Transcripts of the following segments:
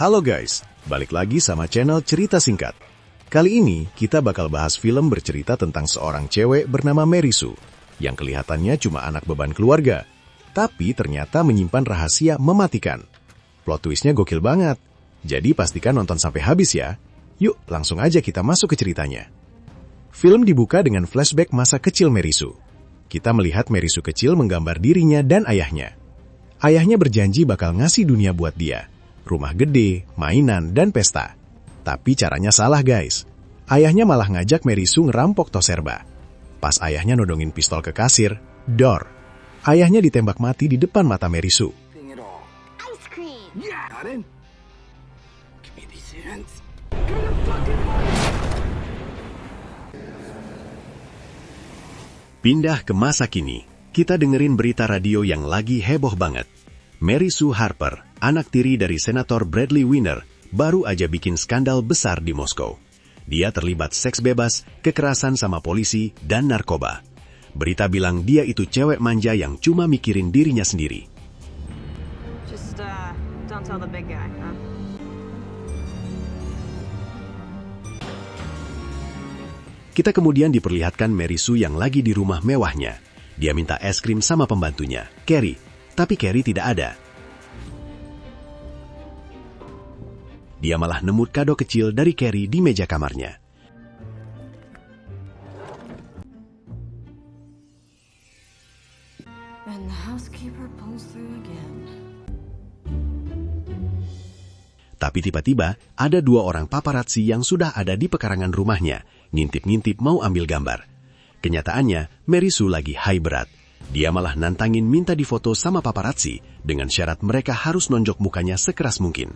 Halo guys, balik lagi sama channel Cerita Singkat. Kali ini kita bakal bahas film bercerita tentang seorang cewek bernama Mary Sue, yang kelihatannya cuma anak beban keluarga, tapi ternyata menyimpan rahasia mematikan. Plot twistnya gokil banget, jadi pastikan nonton sampai habis ya. Yuk langsung aja kita masuk ke ceritanya. Film dibuka dengan flashback masa kecil Mary Sue. Kita melihat Mary Sue kecil menggambar dirinya dan ayahnya. Ayahnya berjanji bakal ngasih dunia buat dia. Rumah gede, mainan, dan pesta. Tapi caranya salah guys. Ayahnya malah ngajak Mary Sue ngerampok Toserba. Pas ayahnya nodongin pistol ke kasir, dor. Ayahnya ditembak mati di depan mata Mary Sue. Pindah ke masa kini, kita dengerin berita radio yang lagi heboh banget. Mary Sue Harper, anak tiri dari Senator Bradley Winner, baru aja bikin skandal besar di Moskow. Dia terlibat seks bebas, kekerasan sama polisi, dan narkoba. Berita bilang dia itu cewek manja yang cuma mikirin dirinya sendiri. Don't tell the big guy, huh? Kita kemudian diperlihatkan Mary Sue yang lagi di rumah mewahnya. Dia minta es krim sama pembantunya, Carrie, tapi Carrie tidak ada. Dia malah nemu kado kecil dari Carrie di meja kamarnya. And the housekeeper pulls through again. Tapi tiba-tiba ada dua orang paparazzi yang sudah ada di pekarangan rumahnya, ngintip-ngintip mau ambil gambar. Kenyataannya, Mary Sue lagi high berat. Dia malah nantangin minta difoto sama paparazzi dengan syarat mereka harus nonjok mukanya sekeras mungkin.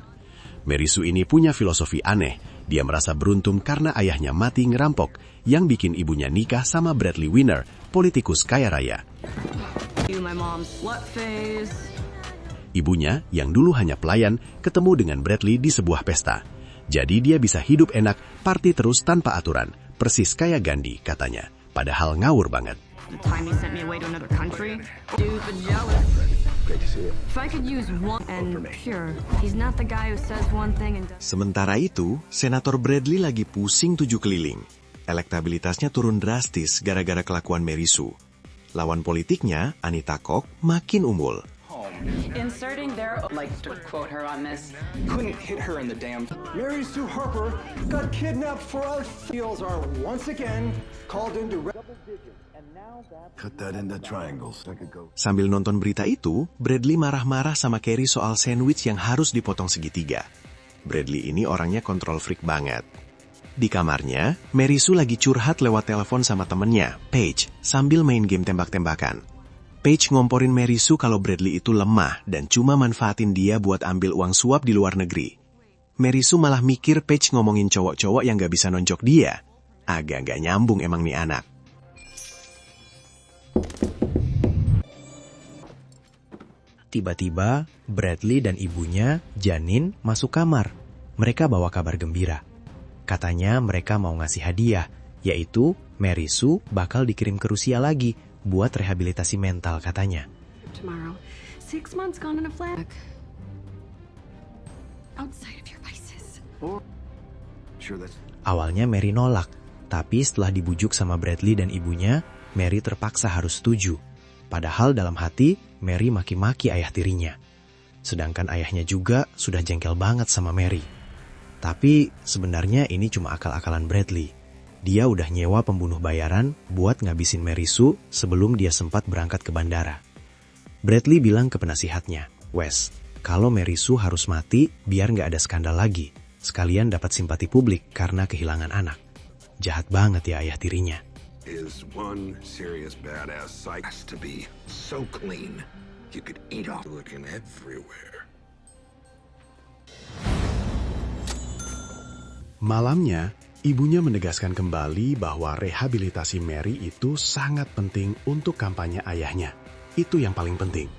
Mary Sue ini punya filosofi aneh. Dia merasa beruntung karena ayahnya mati ngerampok yang bikin ibunya nikah sama Bradley Winner, politikus kaya raya. Ibunya, yang dulu hanya pelayan, ketemu dengan Bradley di sebuah pesta. Jadi dia bisa hidup enak, party terus tanpa aturan. Persis kayak Gandhi, katanya. Padahal ngawur banget. Sementara itu, Senator Bradley lagi pusing 7 keliling. Elektabilitasnya turun drastis gara-gara kelakuan Mary Sue. Lawan politiknya, Anita Koch, makin unggul. Inserting their like to quote her on this. Couldn't hit her in the damn. Mary Sue Harper got kidnapped for our fields are once again called into double digits and now that cut that into triangles. I could go. Sambil nonton berita itu, Bradley marah-marah sama Carrie soal sandwich yang harus dipotong segitiga. Bradley ini orangnya kontrol freak banget. Di kamarnya, Mary Sue lagi curhat lewat telepon sama temennya, Paige, sambil main game tembak-tembakan. Paige ngomporin Mary Sue kalau Bradley itu lemah dan cuma manfaatin dia buat ambil uang suap di luar negeri. Mary Sue malah mikir Paige ngomongin cowok-cowok yang gak bisa nonjok dia. Agak gak nyambung emang nih anak. Tiba-tiba, Bradley dan ibunya, Janine, masuk kamar. Mereka bawa kabar gembira. Katanya mereka mau ngasih hadiah, yaitu Mary Sue bakal dikirim ke Rusia lagi buat rehabilitasi mental katanya. Tomorrow, 6 months gone in a flat. Outside of your vices. Sure that's Awalnya Mary nolak, tapi setelah dibujuk sama Bradley dan ibunya, Mary terpaksa harus setuju. Padahal dalam hati, Mary maki-maki ayah tirinya. Sedangkan ayahnya juga sudah jengkel banget sama Mary. Tapi sebenarnya ini cuma akal-akalan Bradley. Dia udah nyewa pembunuh bayaran buat ngabisin Mary Sue sebelum dia sempat berangkat ke bandara. Bradley bilang ke penasihatnya, Wes, kalau Mary Sue harus mati biar nggak ada skandal lagi. Sekalian dapat simpati publik karena kehilangan anak. Jahat banget ya ayah tirinya. is one serious badass psych has to be so clean you could eat off looking everywhere. Malamnya, ibunya menegaskan kembali bahwa rehabilitasi Mary itu sangat penting untuk kampanye ayahnya. Itu yang paling penting.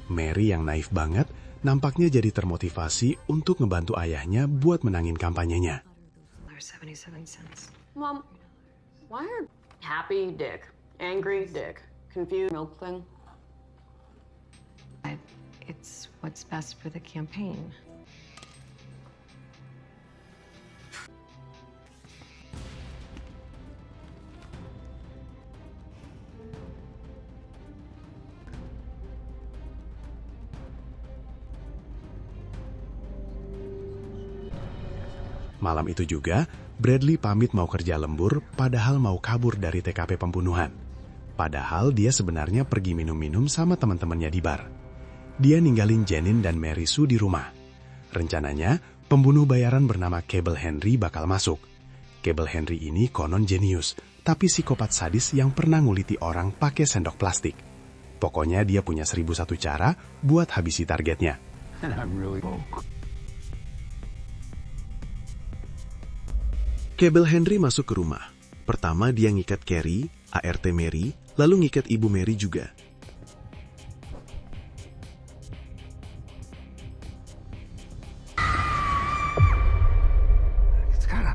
Mary yang naif banget, nampaknya jadi termotivasi untuk ngebantu ayahnya buat menangin kampanyenya. 77 cents. Mom, why are happy dick, angry dick, confused milk thing? It's what's best for the campaign. Malam itu juga, Bradley pamit mau kerja lembur padahal mau kabur dari TKP pembunuhan. Padahal dia sebenarnya pergi minum-minum sama teman-temannya di bar. Dia ninggalin Janine dan Mary Sue di rumah. Rencananya, pembunuh bayaran bernama Cable Henry bakal masuk. Cable Henry ini konon jenius, tapi psikopat sadis yang pernah nguliti orang pakai sendok plastik. Pokoknya dia punya 1001 cara buat habisi targetnya. Cable Henry masuk ke rumah. Pertama dia ngikat Carrie, ART Mary, lalu ngikat ibu Mary juga. It's gotta...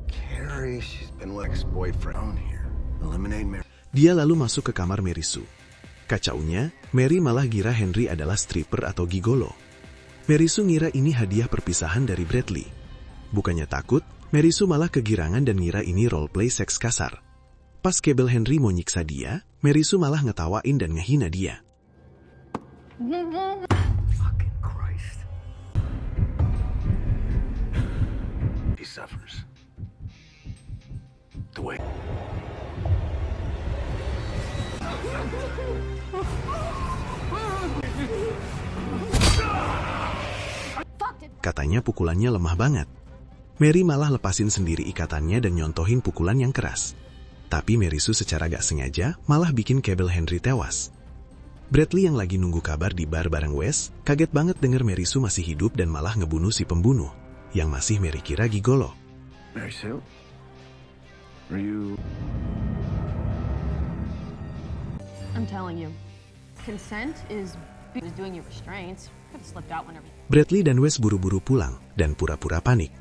Carrie, she's been with ex-boyfriend on here. Eliminate Mary. Dia lalu masuk ke kamar Mary Sue. Kacaunya, Mary malah ngira Henry adalah stripper atau gigolo. Mary Sue ngira ini hadiah perpisahan dari Bradley. Bukannya takut, Mary Sue malah kegirangan dan ngira ini roleplay seks kasar. Pas Cable Henry mau nyiksa dia, Mary Sue malah ngetawain dan ngehina dia. Fucking Christ. He suffers. The way... Katanya pukulannya lemah banget. Mary malah lepasin sendiri ikatannya dan nyontohin pukulan yang keras. Tapi Mary Sue secara gak sengaja malah bikin Cable Henry tewas. Bradley yang lagi nunggu kabar di bar bareng Wes, kaget banget denger Mary Sue masih hidup dan malah ngebunuh si pembunuh, yang masih Mary kira gigolo. Mary Sue? Are you... I'm telling you, consent is doing your restraints. Could have slipped out whenever. Bradley dan Wes buru-buru pulang dan pura-pura panik.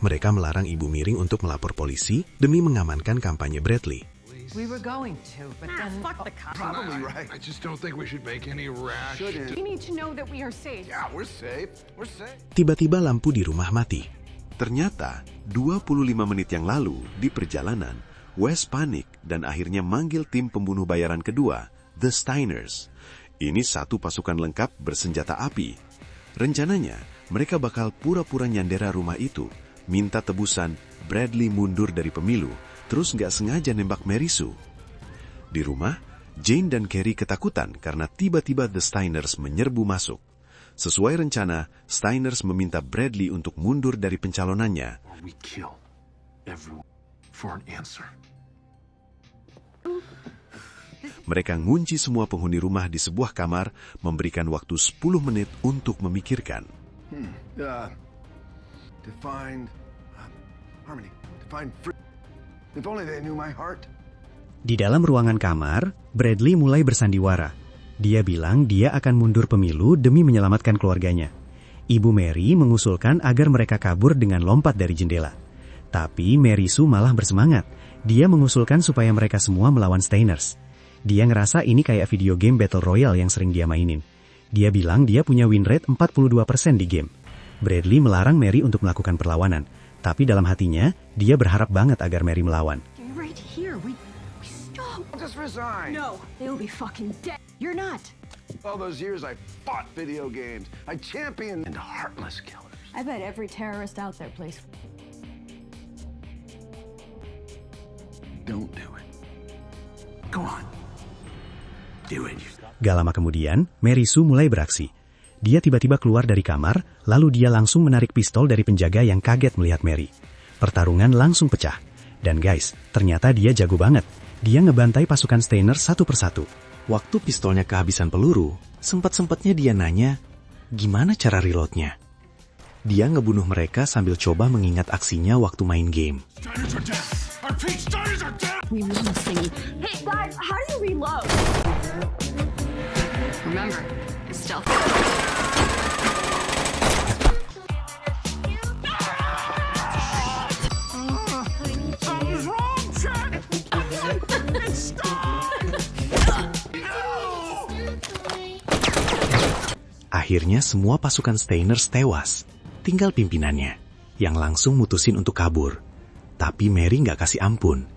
Mereka melarang Ibu Miring untuk melapor polisi demi mengamankan kampanye Bradley. We were going to, but then... Fuck the cops. Probably right. I just don't think we should make any rash... We need to know that we are safe. Yeah, we're safe. We're safe. Tiba-tiba lampu di rumah mati. Ternyata, 25 menit yang lalu, di perjalanan, Wes panik dan akhirnya manggil tim pembunuh bayaran kedua, The Steiners. Ini satu pasukan lengkap bersenjata api. Rencananya, mereka bakal pura-pura nyandera rumah itu, minta tebusan Bradley mundur dari pemilu, terus nggak sengaja nembak Mary Sue. Di rumah, Jane dan Carrie ketakutan karena tiba-tiba The Steiners menyerbu masuk. Sesuai rencana, Steiners meminta Bradley untuk mundur dari pencalonannya. We kill everyone for an answer. Mereka ngunci semua penghuni rumah di sebuah kamar, memberikan waktu 10 menit untuk memikirkan. To find harmony, to find free. If only they knew my heart. Di dalam ruangan kamar, Bradley mulai bersandiwara. Dia bilang dia akan mundur pemilu demi menyelamatkan keluarganya. Ibu Mary mengusulkan agar mereka kabur dengan lompat dari jendela. Tapi Mary Sue malah bersemangat. Dia mengusulkan supaya mereka semua melawan Steiners. Dia ngerasa ini kayak video game Battle Royale yang sering dia mainin. Dia bilang dia punya win rate 42% di game. Bradley melarang Mary untuk melakukan perlawanan. Tapi dalam hatinya, dia berharap banget agar Mary melawan. Right here, we stop. I'll just resign. No, they will be fucking dead. You're not. All those years I fought video games. I championed and heartless killers. I bet every terrorist out there plays. Don't do it. Go on. Do it. Gak lama kemudian, Mary Sue mulai beraksi. Dia tiba-tiba keluar dari kamar, lalu dia langsung menarik pistol dari penjaga yang kaget melihat Mary. Pertarungan langsung pecah. Dan guys, ternyata dia jago banget. Dia ngebantai pasukan Steiners satu persatu. Waktu pistolnya kehabisan peluru, sempat-sempatnya dia nanya, gimana cara reloadnya? Dia ngebunuh mereka sambil coba mengingat aksinya waktu main game. We love singing. Hey guys, how do you reload? Remember, stealth. Something's wrong, Jack! Stop! Akhirnya semua pasukan Steiners tewas. Tinggal pimpinannya, yang langsung mutusin untuk kabur. Tapi Mary nggak kasih ampun.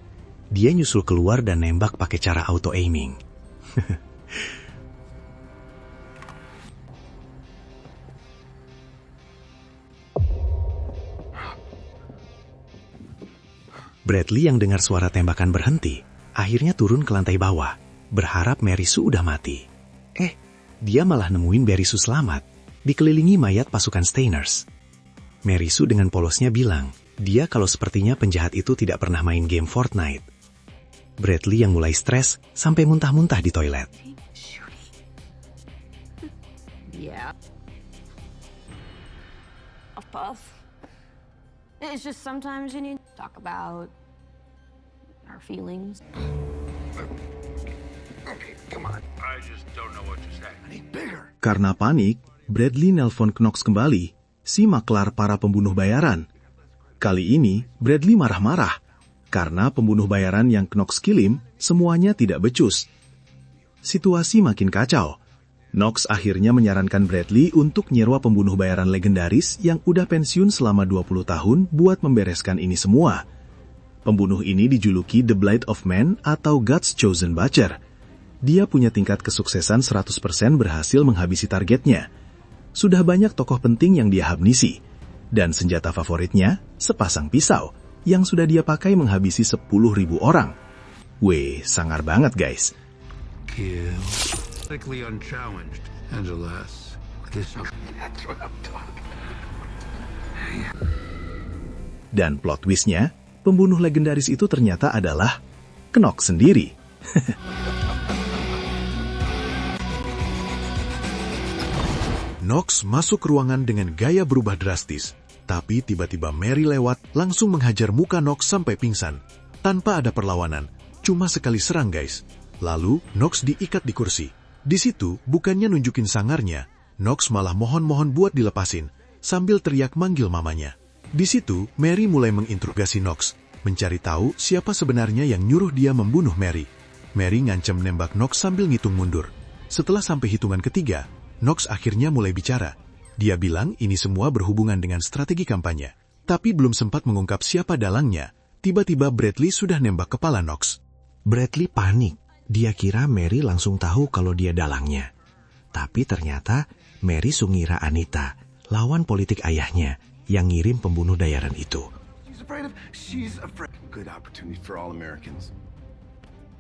Dia nyusul keluar dan nembak pakai cara auto-aiming. Bradley yang dengar suara tembakan berhenti, akhirnya turun ke lantai bawah, berharap Mary Sue udah mati. Dia malah nemuin Mary Sue selamat, dikelilingi mayat pasukan Stainers. Mary Sue dengan polosnya bilang, dia kalau sepertinya penjahat itu tidak pernah main game Fortnite. Bradley yang mulai stres sampai muntah-muntah di toilet. Yeah. A puff. It's just sometimes you need to talk about our feelings. Okay, come on. I just don't know what to say. I need bigger. Karena panik, Bradley nelpon Knox kembali, si maklar para pembunuh bayaran. Kali ini, Bradley marah-marah, karena pembunuh bayaran yang Knox kirim semuanya tidak becus. Situasi makin kacau. Knox akhirnya menyarankan Bradley untuk nyewa pembunuh bayaran legendaris yang udah pensiun selama 20 tahun buat membereskan ini semua. Pembunuh ini dijuluki The Blade of Man atau God's Chosen Butcher. Dia punya tingkat kesuksesan 100% berhasil menghabisi targetnya. Sudah banyak tokoh penting yang dia habisi. Dan senjata favoritnya, sepasang pisau, yang sudah dia pakai menghabisi 10.000 orang. Weh, sangar banget guys. Kill. Physically unchallenged. And alas, this... That's what I'm talking. Dan plot twistnya, pembunuh legendaris itu ternyata adalah Knox sendiri. Knox masuk ke ruangan dengan gaya berubah drastis. Tapi tiba-tiba Mary lewat langsung menghajar muka Knox sampai pingsan. Tanpa ada perlawanan, cuma sekali serang guys. Lalu Knox diikat di kursi. Di situ bukannya nunjukin sangarnya, Knox malah mohon-mohon buat dilepasin, sambil teriak manggil mamanya. Di situ Mary mulai menginterogasi Knox, mencari tahu siapa sebenarnya yang nyuruh dia membunuh Mary. Mary ngancam nembak Knox sambil ngitung mundur. Setelah sampai hitungan ketiga, Knox akhirnya mulai bicara. Dia bilang ini semua berhubungan dengan strategi kampanye. Tapi belum sempat mengungkap siapa dalangnya, tiba-tiba Bradley sudah nembak kepala Knox. Bradley panik. Dia kira Mary langsung tahu kalau dia dalangnya. Tapi ternyata Mary sungira Anita, lawan politik ayahnya, yang ngirim pembunuh bayaran itu. She's afraid. Good opportunity for all Americans.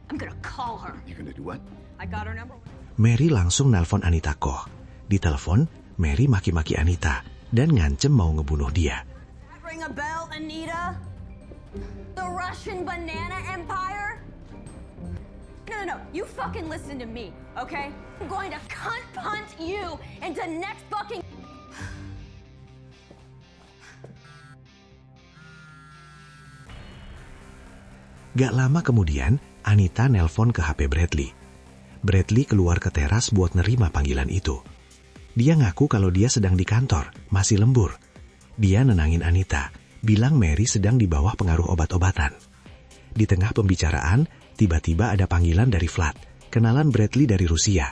I'm gonna call her. You're gonna do what? I got her number. Mary langsung nelpon Anita Koch. Di telepon, Mary maki-maki Anita dan ngancem mau ngebunuh dia. Ring a bell, Anita? The Russian Banana Empire? No. You fucking listen to me, okay? I'm going to cunt punt you into next fucking... Gak lama kemudian, Anita nelpon ke HP Bradley. Bradley keluar ke teras buat nerima panggilan itu. Dia ngaku kalau dia sedang di kantor, masih lembur. Dia nenangin Anita, bilang Mary sedang di bawah pengaruh obat-obatan. Di tengah pembicaraan, tiba-tiba ada panggilan dari Vlad, kenalan Bradley dari Rusia.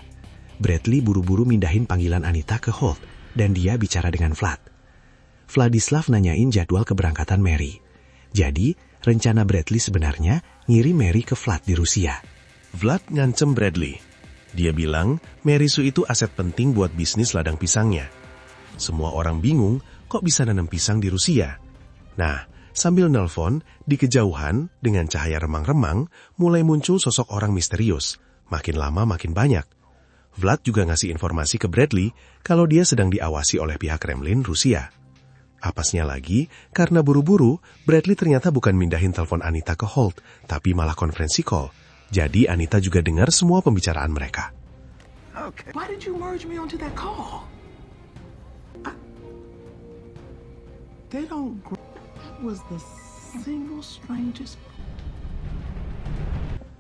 Bradley buru-buru mindahin panggilan Anita ke Holt, dan dia bicara dengan Vlad. Vladislav nanyain jadwal keberangkatan Mary. Jadi, rencana Bradley sebenarnya ngirim Mary ke Vlad di Rusia. Vlad ngancem Bradley. Dia bilang Mary Sue itu aset penting buat bisnis ladang pisangnya. Semua orang bingung kok bisa nanam pisang di Rusia. Nah, sambil nelpon, di kejauhan dengan cahaya remang-remang mulai muncul sosok orang misterius. Makin lama makin banyak. Vlad juga ngasih informasi ke Bradley kalau dia sedang diawasi oleh pihak Kremlin Rusia. Apasnya lagi, karena buru-buru, Bradley ternyata bukan mindahin telepon Anita ke Holt, tapi malah konferensi call. Jadi Anita juga dengar semua pembicaraan mereka. Okay. Why did you merge me onto that call? They don't... That was the single strangest...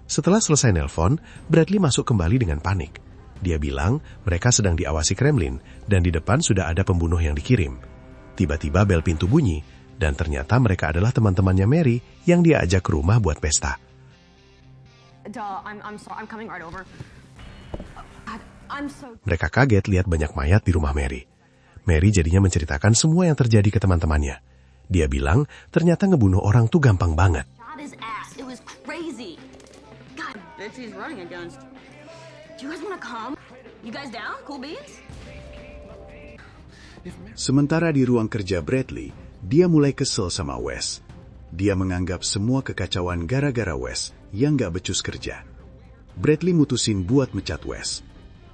Setelah selesai nelpon, Bradley masuk kembali dengan panik. Dia bilang mereka sedang diawasi Kremlin dan di depan sudah ada pembunuh yang dikirim. Tiba-tiba bel pintu bunyi dan ternyata mereka adalah teman-temannya Mary yang dia ajak ke rumah buat pesta. I'm sorry. I'm coming right over. I'm so... Mereka kaget lihat banyak mayat di rumah Mary. Mary jadinya menceritakan semua yang terjadi ke teman-temannya. Dia bilang ternyata ngebunuh orang tuh gampang banget. Shot his ass. It was crazy. God, bitch, he's running against. Do you guys want to come? You guys down? Cool beans? Sementara di ruang kerja Bradley, dia mulai kesel sama Wes. Dia menganggap semua kekacauan gara-gara Wes yang gak becus kerja. Bradley mutusin buat mecat Wes.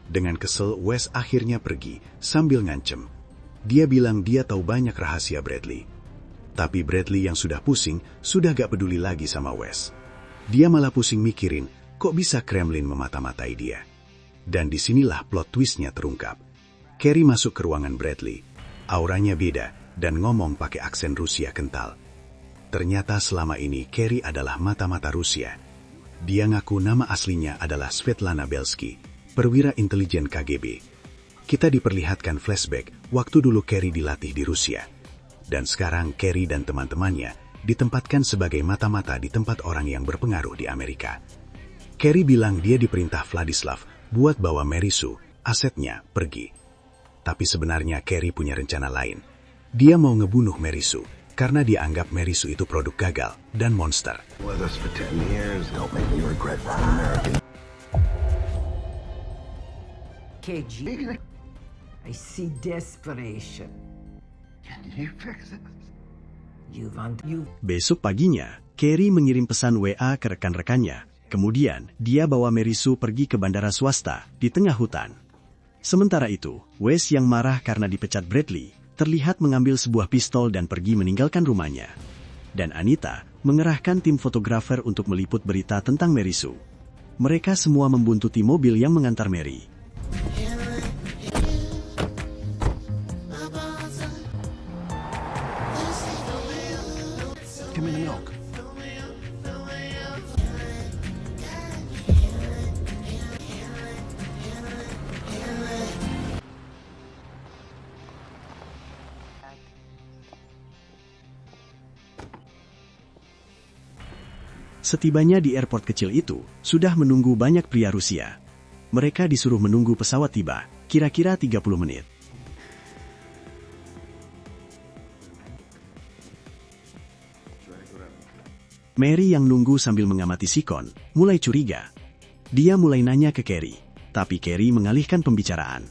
Dengan kesel, Wes akhirnya pergi sambil ngancem. Dia bilang dia tahu banyak rahasia Bradley. Tapi Bradley yang sudah pusing, sudah gak peduli lagi sama Wes. Dia malah pusing mikirin, kok bisa Kremlin memata-matai dia. Dan disinilah plot twistnya terungkap. Carrie masuk ke ruangan Bradley. Auranya beda dan ngomong pakai aksen Rusia kental. Ternyata selama ini Carrie adalah mata-mata Rusia. Dia ngaku nama aslinya adalah Svetlana Belsky, perwira intelijen KGB. Kita diperlihatkan flashback waktu dulu Carrie dilatih di Rusia. Dan sekarang Carrie dan teman-temannya ditempatkan sebagai mata-mata di tempat orang yang berpengaruh di Amerika. Carrie bilang dia diperintah Vladislav buat bawa Mary Sue, asetnya, pergi. Tapi sebenarnya Carrie punya rencana lain. Dia mau ngebunuh Mary Sue karena dia anggap Mary Sue itu produk gagal dan monster. With us for 10 years, don't make me regret being American. KG, I see desperation. Can you fix it? You. Besok paginya, Carrie mengirim pesan WA ke rekan-rekannya. Kemudian, dia bawa Mary Sue pergi ke bandara swasta di tengah hutan. Sementara itu, Wes yang marah karena dipecat Bradley, terlihat mengambil sebuah pistol dan pergi meninggalkan rumahnya. Dan Anita mengerahkan tim fotografer untuk meliput berita tentang Mary Sue. Mereka semua membuntuti mobil yang mengantar Mary. Give me the milk. Setibanya di airport kecil itu, sudah menunggu banyak pria Rusia. Mereka disuruh menunggu pesawat tiba, kira-kira 30 menit. Mary yang nunggu sambil mengamati Sikon, mulai curiga. Dia mulai nanya ke Carrie, tapi Carrie mengalihkan pembicaraan.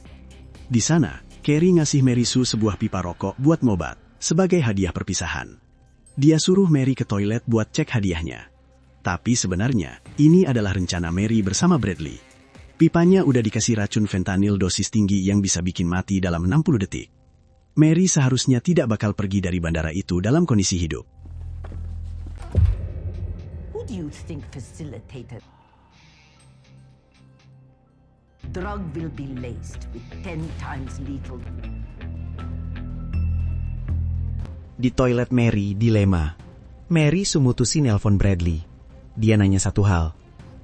Di sana, Carrie ngasih Mary Sue sebuah pipa rokok buat ngobat, sebagai hadiah perpisahan. Dia suruh Mary ke toilet buat cek hadiahnya. Tapi sebenarnya, ini adalah rencana Mary bersama Bradley. Pipanya udah dikasih racun fentanyl dosis tinggi yang bisa bikin mati dalam 60 detik. Mary seharusnya tidak bakal pergi dari bandara itu dalam kondisi hidup. Who do you think facilitated? Drug will be laced with 10 times lethal. Di toilet Mary, dilema. Mary sumutusi nelpon Bradley. Dia nanya satu hal,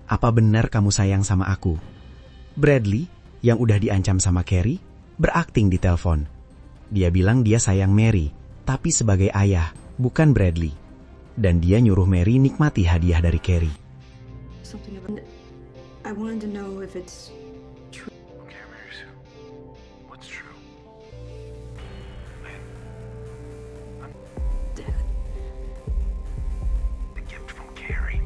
apa benar kamu sayang sama aku? Bradley, yang udah diancam sama Carrie, berakting di telepon. Dia bilang dia sayang Mary, tapi sebagai ayah, bukan Bradley. Dan dia nyuruh Mary nikmati hadiah dari Carrie. Something about it. I wanted to know if it's true. Okay, Mary Sue. What's true? I'm Dad. the gift from Carrie.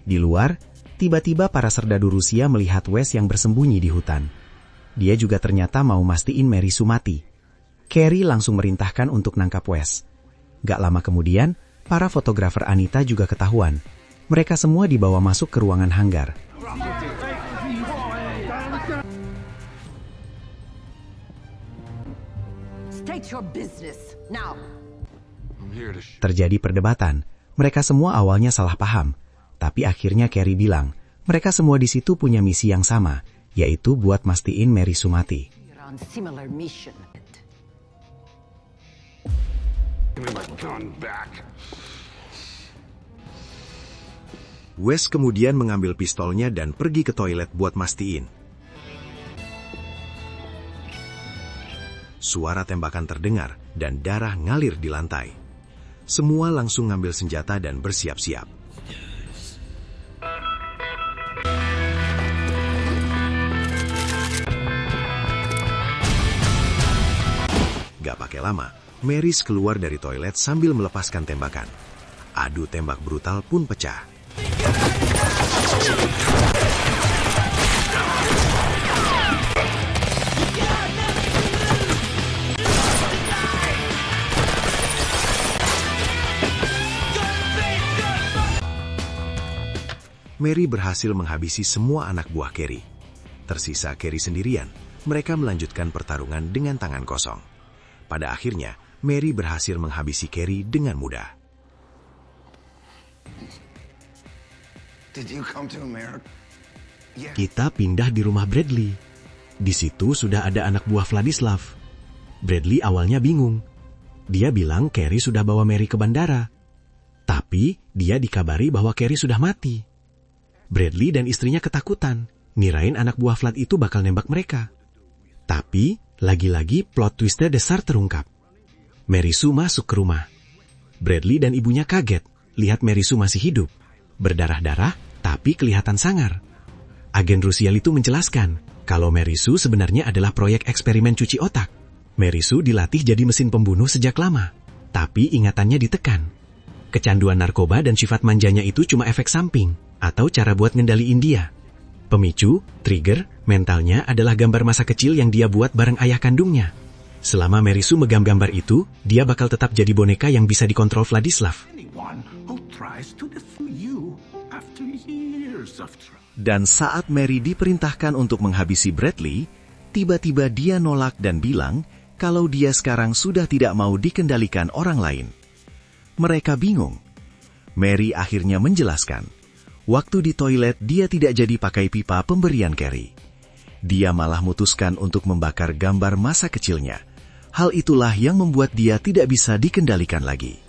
Di luar, tiba-tiba para serdadu Rusia melihat Wes yang bersembunyi di hutan. Dia juga ternyata mau mastiin Mary Sue mati. Carrie langsung merintahkan untuk nangkap Wes. Gak lama kemudian, para fotografer Anita juga ketahuan. Mereka semua dibawa masuk ke ruangan hanggar. State your business, now. I'm here to Terjadi perdebatan. Mereka semua awalnya salah paham. Tapi akhirnya Carrie bilang, mereka semua di situ punya misi yang sama, yaitu buat mastiin Mary Sue mati. You're on similar mission. give me my gun back. Wes kemudian mengambil pistolnya dan pergi ke toilet buat mastiin. Suara tembakan terdengar dan darah ngalir di lantai. Semua langsung ngambil senjata dan bersiap-siap. Gak pakai lama, Marys keluar dari toilet sambil melepaskan tembakan. Adu tembak brutal pun pecah. Mary berhasil menghabisi semua anak buah Carrie. Tersisa Carrie sendirian, mereka melanjutkan pertarungan dengan tangan kosong. Pada akhirnya, Mary berhasil menghabisi Carrie dengan mudah. Did you come to America? Yeah. Kita pindah di rumah Bradley. Di situ sudah ada anak buah Vladislav. Bradley awalnya bingung. Dia bilang Carrie sudah bawa Mary ke bandara. Tapi dia dikabari bahwa Carrie sudah mati. Bradley dan istrinya ketakutan, ngirain anak buah Vlad itu bakal nembak mereka. Tapi, lagi-lagi plot twistnya dasar terungkap. Mary Sue masuk ke rumah. Bradley dan ibunya kaget, lihat Mary Sue masih hidup. Berdarah-darah, tapi kelihatan sangar. Agen Rusia itu menjelaskan, kalau Mary Sue sebenarnya adalah proyek eksperimen cuci otak. Mary Sue dilatih jadi mesin pembunuh sejak lama, tapi ingatannya ditekan. Kecanduan narkoba dan sifat manjanya itu cuma efek samping, atau cara buat ngendaliin dia. Pemicu, trigger, mentalnya adalah gambar masa kecil yang dia buat bareng ayah kandungnya. Selama Mary Sue megang gambar itu, dia bakal tetap jadi boneka yang bisa dikontrol Vladislav. Dan saat Mary diperintahkan untuk menghabisi Bradley, tiba-tiba dia nolak dan bilang kalau dia sekarang sudah tidak mau dikendalikan orang lain. Mereka bingung. Mary akhirnya menjelaskan, waktu di toilet dia tidak jadi pakai pipa pemberian Carrie. Dia malah memutuskan untuk membakar gambar masa kecilnya. Hal itulah yang membuat dia tidak bisa dikendalikan lagi.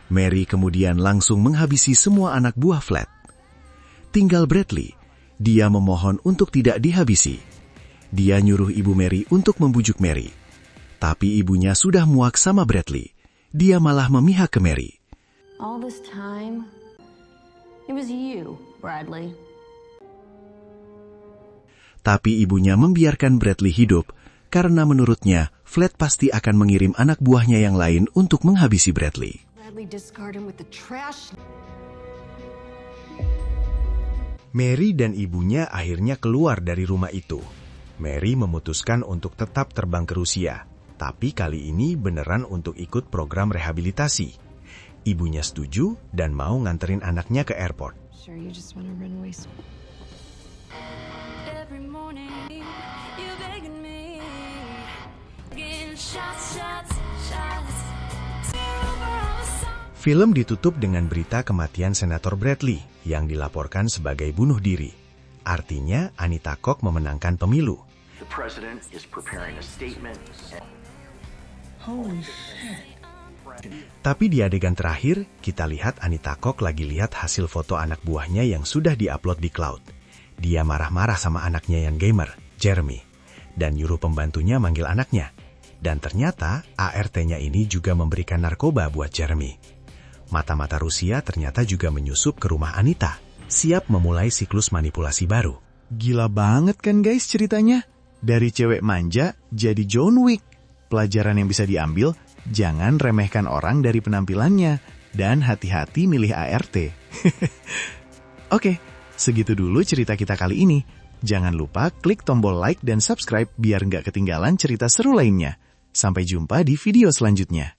Mary kemudian langsung menghabisi semua anak buah Vlad. Tinggal Bradley. Dia memohon untuk tidak dihabisi. Dia nyuruh ibu Mary untuk membujuk Mary. Tapi ibunya sudah muak sama Bradley. Dia malah memihak ke Mary. All this time, it was you, Bradley. Tapi ibunya membiarkan Bradley hidup karena menurutnya Vlad pasti akan mengirim anak buahnya yang lain untuk menghabisi Bradley. Bradley discard him with the trash. Mary dan ibunya akhirnya keluar dari rumah itu. Mary memutuskan untuk tetap terbang ke Rusia. Tapi kali ini beneran untuk ikut program rehabilitasi. Ibunya setuju dan mau nganterin anaknya ke airport. Film ditutup dengan berita kematian Senator Bradley yang dilaporkan sebagai bunuh diri. Artinya Anita Koch memenangkan pemilu. Tapi di adegan terakhir, kita lihat Anita Koch lagi lihat hasil foto anak buahnya yang sudah diupload di cloud. Dia marah-marah sama anaknya yang gamer, Jeremy, dan nyuruh pembantunya manggil anaknya. Dan ternyata ART-nya ini juga memberikan narkoba buat Jeremy. Mata-mata Rusia ternyata juga menyusup ke rumah Anita, siap memulai siklus manipulasi baru. Gila banget kan guys ceritanya? Dari cewek manja jadi John Wick. Pelajaran yang bisa diambil, jangan remehkan orang dari penampilannya, dan hati-hati milih ART. Oke, segitu dulu cerita kita kali ini. Jangan lupa klik tombol like dan subscribe biar nggak ketinggalan cerita seru lainnya. Sampai jumpa di video selanjutnya.